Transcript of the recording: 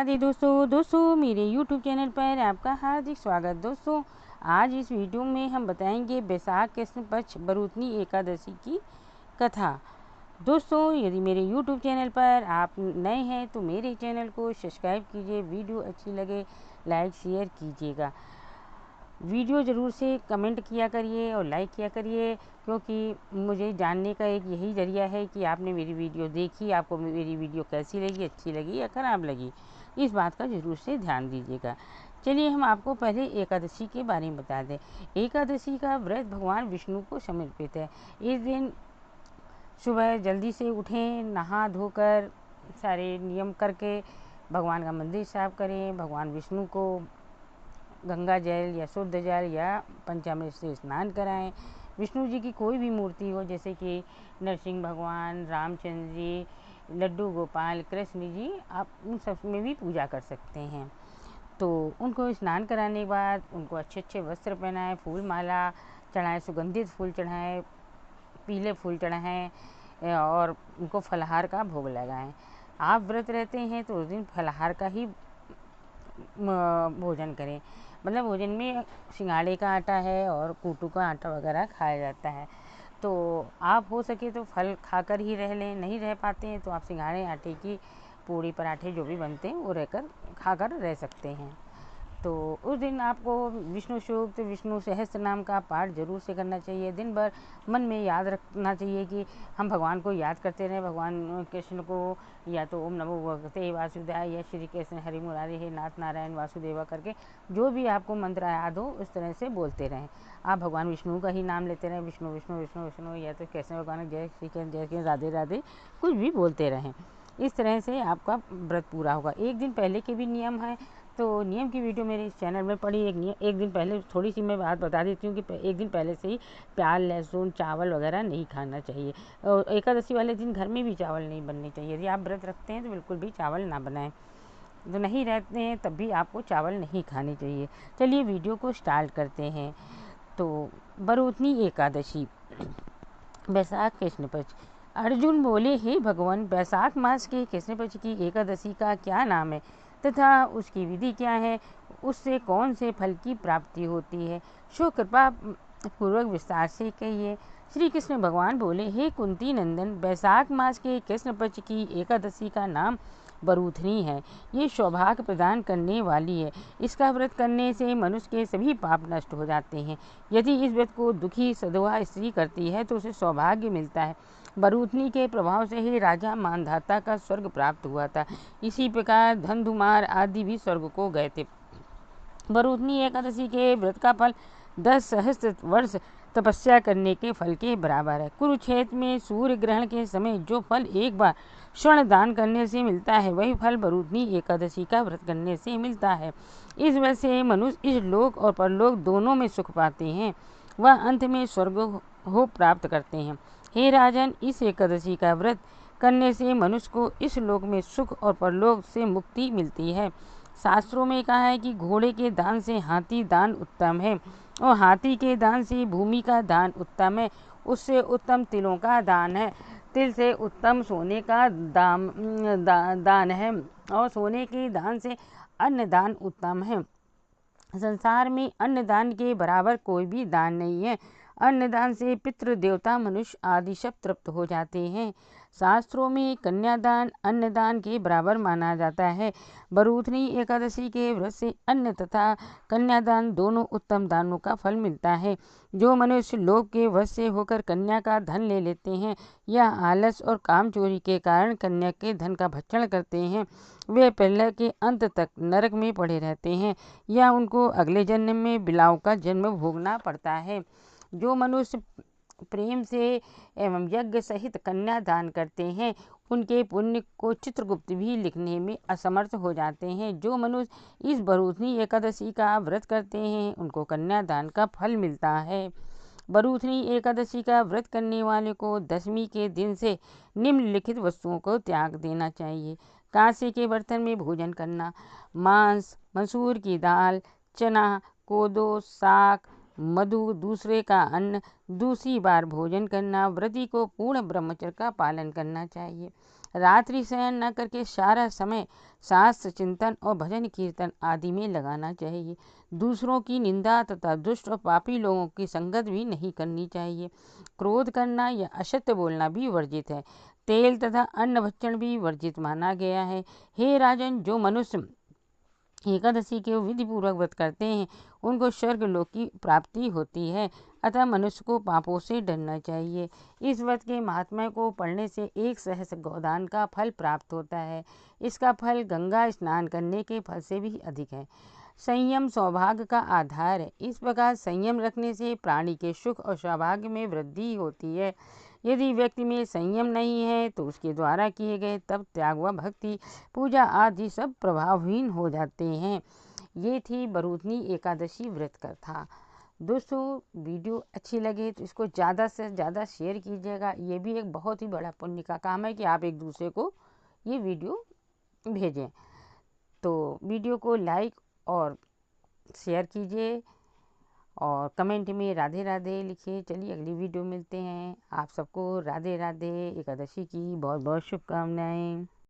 राधे दोस्तों मेरे YouTube channel पर आपका हार्दिक स्वागत। दोस्तों आज इस वीडियो में हम बताएंगे बैसाख कृष्ण पक्ष बरूतनी एकादशी की कथा। दोस्तों यदि मेरे YouTube चैनल पर आप नए हैं तो मेरे चैनल को सब्सक्राइब कीजिए। वीडियो अच्छी लगे लाइक शेयर कीजिएगा। वीडियो ज़रूर से कमेंट किया करिए और लाइक किया करिए, क्योंकि मुझे जानने का एक यही ज़रिया है कि आपने मेरी वीडियो देखी, आपको मेरी वीडियो कैसी लगी, अच्छी लगी या ख़राब लगी। इस बात का ज़रूर से ध्यान दीजिएगा। चलिए हम आपको पहले एकादशी के बारे में बता दें। एकादशी का व्रत भगवान विष्णु को समर्पित है। इस दिन सुबह जल्दी से उठें, नहा धोकर सारे नियम करके भगवान का मंदिर साफ करें, भगवान विष्णु को गंगा जल या शुद्ध जल या पंचामृत से स्नान कराएं। विष्णु जी की कोई भी मूर्ति हो, जैसे कि नरसिंह भगवान, रामचंद्र जी, लड्डू गोपाल, कृष्ण जी, आप उन सब में भी पूजा कर सकते हैं। तो उनको स्नान कराने के बाद उनको अच्छे अच्छे वस्त्र पहनाएं, फूल माला चढ़ाएं, सुगंधित फूल चढ़ाएं, पीले फूल चढ़ाएं और उनको फलाहार का भोग लगाएं। आप व्रत रहते हैं तो उस दिन फलाहार का ही भोजन करें। मतलब भोजन में सिंघाड़े का आटा है और कूटू का आटा वगैरह खाया जाता है। तो आप हो सके तो फल खाकर ही रह लें, नहीं रह पाते हैं तो आप सिंघाड़े आटे की पूड़ी पराठे जो भी बनते हैं वो रहकर खाकर रह सकते हैं। तो उस दिन आपको विष्णु सूक्त, विष्णु सहस्त्र नाम का पाठ जरूर से करना चाहिए। दिन भर मन में याद रखना चाहिए कि हम भगवान को याद करते रहें। भगवान कृष्ण को या तो ओम नमो भगवते वासुदेवाय या श्री कृष्ण हरि मुरारी हे नाथ नारायण वासुदेवा करके जो भी आपको मंत्र याद हो उस तरह से बोलते रहें। आप भगवान विष्णु का ही नाम लेते रहें, विष्णु विष्णु विष्णु विष्णु, या तो कृष्ण भगवान जय श्री कृष्ण जय कृष्ण राधे राधे कुछ भी बोलते रहें। इस तरह से आपका व्रत पूरा होगा। एक दिन पहले के भी नियम है, तो नियम की वीडियो मेरे इस चैनल में पड़ी। एक दिन पहले थोड़ी सी मैं बात बता देती हूँ कि एक दिन पहले से ही प्याज लहसुन चावल वगैरह नहीं खाना चाहिए। और एकादशी वाले दिन घर में भी चावल नहीं बनने चाहिए। यदि आप व्रत रखते हैं तो बिल्कुल भी चावल ना बनाएं। तो नहीं रहते हैं तब भी आपको चावल नहीं खाने चाहिए। चलिए वीडियो को स्टार्ट करते हैं। तो बरूतनी एकादशी, बैसाख कृष्ण पक्ष। अर्जुन बोले, हे भगवान, बैसाख मास के कृष्ण पक्ष की एकादशी का क्या नाम है तथा उसकी विधि क्या है, उससे कौन से फल की प्राप्ति होती है, सो कृपा पूर्वक विस्तार से कहिए। श्री कृष्ण भगवान बोले, हे कुंती नंदन, बैसाख मास के कृष्ण पक्ष की एकादशी का नाम बरूथनी है। ये सौभाग्य प्रदान करने वाली है। इसका व्रत करने से मनुष्य के सभी पाप नष्ट हो जाते हैं। यदि इस व्रत को दुखी सधवा स्त्री करती है तो उसे सौभाग्य मिलता है। बरूथनी के प्रभाव से ही राजा मानधाता का स्वर्ग प्राप्त हुआ था। इसी प्रकार धनधुमार आदि भी स्वर्ग को गए थे। बरूथनी एकादशी के व्रत का फल 10 सहस्त्र वर्ष तपस्या करने के फल के बराबर है। कुरुक्षेत्र में सूर्य ग्रहण के समय जो फल एक बार स्वर्ण दान करने से मिलता है, वही फल बरूथनी एकादशी का व्रत करने से मिलता है। इस वजह से मनुष्य इस लोक और परलोक दोनों में सुख पाते हैं। वह अंत में स्वर्ग हो प्राप्त करते हैं। हे राजन, इस एकादशी का व्रत करने से मनुष्य को इस लोक में सुख और परलोक से मुक्ति मिलती है। शास्त्रों में कहा है कि घोड़े के दान से हाथी दान उत्तम है और हाथी के दान से भूमि का दान उत्तम है। उससे उत्तम तिलों का दान है। तिल से उत्तम सोने का दान है और सोने के दान से अन्न दान उत्तम है। संसार में अन्नदान के बराबर कोई भी दान नहीं है। अन्नदान से पितृ देवता मनुष्य आदि सब तृप्त हो जाते हैं। शास्त्रों में कन्यादान अन्नदान के बराबर माना जाता है। बरूथनी एकादशी के व्रत से अन्न तथा कन्यादान दोनों उत्तम दानों का फल मिलता है। जो मनुष्य लोभ के वश से होकर कन्या का धन ले लेते हैं या आलस और काम चोरी के कारण कन्या के धन का भक्षण करते हैं, वे प्रलय के अंत तक नरक में पड़े रहते हैं या उनको अगले जन्म में बिलाव का जन्म भोगना पड़ता है। जो मनुष्य प्रेम से एवं यज्ञ सहित कन्या दान करते हैं, उनके पुण्य को चित्रगुप्त भी लिखने में असमर्थ हो जाते हैं। जो मनुष्य इस बरूथनी एकादशी का व्रत करते हैं, उनको कन्या दान का फल मिलता है। बरूथनी एकादशी का व्रत करने वाले को दशमी के दिन से निम्नलिखित वस्तुओं को त्याग देना चाहिए। कांसे के बर्तन में भोजन करना, मांस, मसूर की दाल, चना, कोदो, साग, मधु, दूसरे का अन्न, दूसरी बार भोजन करना। व्रती को पूर्ण ब्रह्मचर्य का पालन करना चाहिए। रात्रि शयन न करके सारा समय शास्त्र चिंतन और भजन कीर्तन आदि में लगाना चाहिए। दूसरों की निंदा तथा दुष्ट और पापी लोगों की संगत भी नहीं करनी चाहिए। क्रोध करना या असत्य बोलना भी वर्जित है। तेल तथा अन्न भक्षण भी वर्जित माना गया है। हे राजन, जो मनुष्य एकादशी के विधि पूर्वक व्रत करते हैं उनको स्वर्ग लोक की प्राप्ति होती है। अतः मनुष्य को पापों से डरना चाहिए। इस व्रत के महात्म्य को पढ़ने से 1 सहस्र गोदान का फल प्राप्त होता है। इसका फल गंगा स्नान करने के फल से भी अधिक है। संयम सौभाग्य का आधार है। इस प्रकार संयम रखने से प्राणी के सुख और सौभाग्य में वृद्धि होती है। यदि व्यक्ति में संयम नहीं है तो उसके द्वारा किए गए तप, त्याग व भक्ति, पूजा आदि सब प्रभावहीन हो जाते हैं। ये थी बरूदनी एकादशी व्रत कथा। दोस्तों, वीडियो अच्छी लगे तो इसको ज़्यादा से ज़्यादा शेयर कीजिएगा। ये भी एक बहुत ही बड़ा पुण्य का काम है कि आप एक दूसरे को ये वीडियो भेजें। तो वीडियो को लाइक और शेयर कीजिए और कमेंट में राधे राधे लिखिए। चलिए अगली वीडियो मिलते हैं। आप सबको राधे राधे, एकादशी की बहुत बहुत शुभकामनाएं।